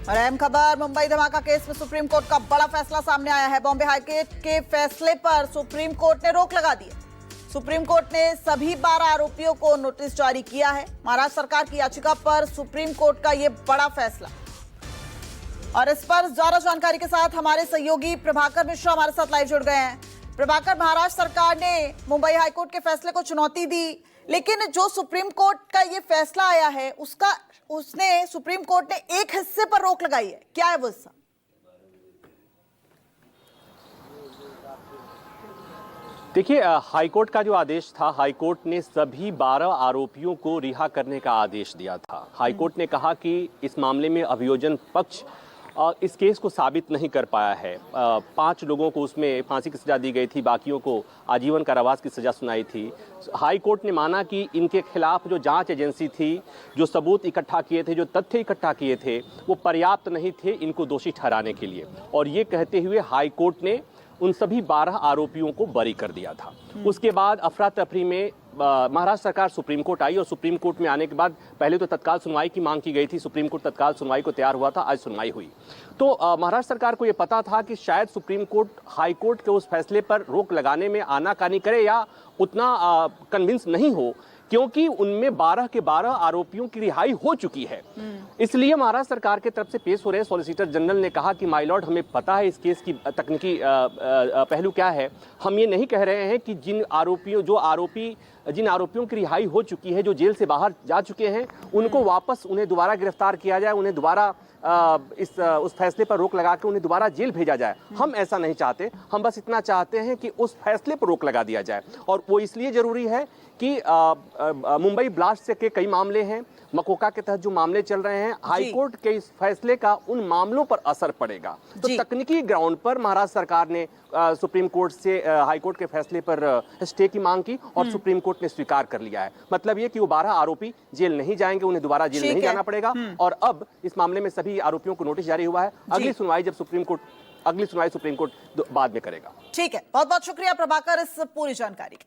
और अहम खबर, मुंबई धमाका केस में सुप्रीम कोर्ट का बड़ा फैसला सामने आया है। बॉम्बे हाईकोर्ट के फैसले पर सुप्रीम कोर्ट ने रोक लगा दी है। सुप्रीम कोर्ट ने सभी 12 आरोपियों को नोटिस जारी किया है। महाराष्ट्र सरकार की याचिका पर सुप्रीम कोर्ट का यह बड़ा फैसला। और इस पर ज्यादा जानकारी के साथ हमारे सहयोगी प्रभाकर मिश्रा हमारे साथ लाइव जुड़ गए हैं। प्रभाकर, महाराष्ट्र सरकार ने मुंबई हाईकोर्ट के फैसले को चुनौती दी, लेकिन जो सुप्रीम कोर्ट का ये फैसला आया है उसने सुप्रीम कोर्ट ने एक हिस्से पर रोक लगाई है। क्या है वो हिस्सा? देखिए, हाईकोर्ट का जो आदेश था, हाईकोर्ट ने सभी 12 आरोपियों को रिहा करने का आदेश दिया था। हाईकोर्ट ने कहा कि इस मामले में अभियोजन पक्ष इस केस को साबित नहीं कर पाया है। 5 लोगों को उसमें फांसी की सजा दी गई थी, बाकियों को आजीवन कारावास की सजा सुनाई थी। हाई कोर्ट ने माना कि इनके खिलाफ जो जांच एजेंसी थी, जो सबूत इकट्ठा किए थे, जो तथ्य इकट्ठा किए थे, वो पर्याप्त नहीं थे इनको दोषी ठहराने के लिए। और ये कहते हुए हाई कोर्ट ने उन सभी 12 आरोपियों को बरी कर दिया था। उसके बाद अफरा तफरी में महाराष्ट्र सरकार सुप्रीम कोर्ट आई और सुप्रीम कोर्ट में आने के बाद पहले तो तत्काल सुनवाई की मांग की गई थी। सुप्रीम कोर्ट तत्काल सुनवाई को तैयार हुआ था, आज सुनवाई हुई। तो महाराष्ट्र सरकार को यह पता था कि शायद सुप्रीम कोर्ट हाई कोर्ट के उस फैसले पर रोक लगाने में आनाकानी करे या उतना कन्विंस नहीं हो, क्योंकि उनमें 12 के 12 आरोपियों की रिहाई हो चुकी है। इसलिए महाराष्ट्र सरकार की तरफ से पेश हो रहे सॉलिसिटर जनरल ने कहा कि माय लॉर्ड, हमें पता है इस केस की तकनीकी पहलू क्या है। हम ये नहीं कह रहे हैं कि जिन आरोपियों की रिहाई हो चुकी है, जो जेल से बाहर जा चुके हैं, उनको वापस उन्हें दोबारा गिरफ्तार किया जाए, उन्हें दोबारा उस फैसले पर रोक लगा के उन्हें दोबारा जेल भेजा जाए। हम ऐसा नहीं चाहते। हम बस इतना चाहते हैं कि उस फैसले पर रोक लगा दिया जाए। और वो इसलिए जरूरी है कि मुंबई ब्लास्ट से के कई मामले हैं, मकोका के तहत जो मामले चल रहे हैं, हाई कोर्ट के इस फैसले का उन मामलों पर असर पड़ेगा। तो तकनीकी ग्राउंड पर महाराष्ट्र सरकार ने सुप्रीम कोर्ट से हाई कोर्ट के फैसले पर स्टे की मांग की और सुप्रीम कोर्ट ने स्वीकार कर लिया है। मतलब ये कि वो 12 आरोपी जेल नहीं जाएंगे, उन्हें दोबारा जेल नहीं जाना पड़ेगा। और अब इस मामले में सभी आरोपियों को नोटिस जारी हुआ है। अगली सुनवाई सुप्रीम कोर्ट बाद में करेगा। ठीक है, बहुत बहुत शुक्रिया प्रभाकर इस पूरी जानकारी की।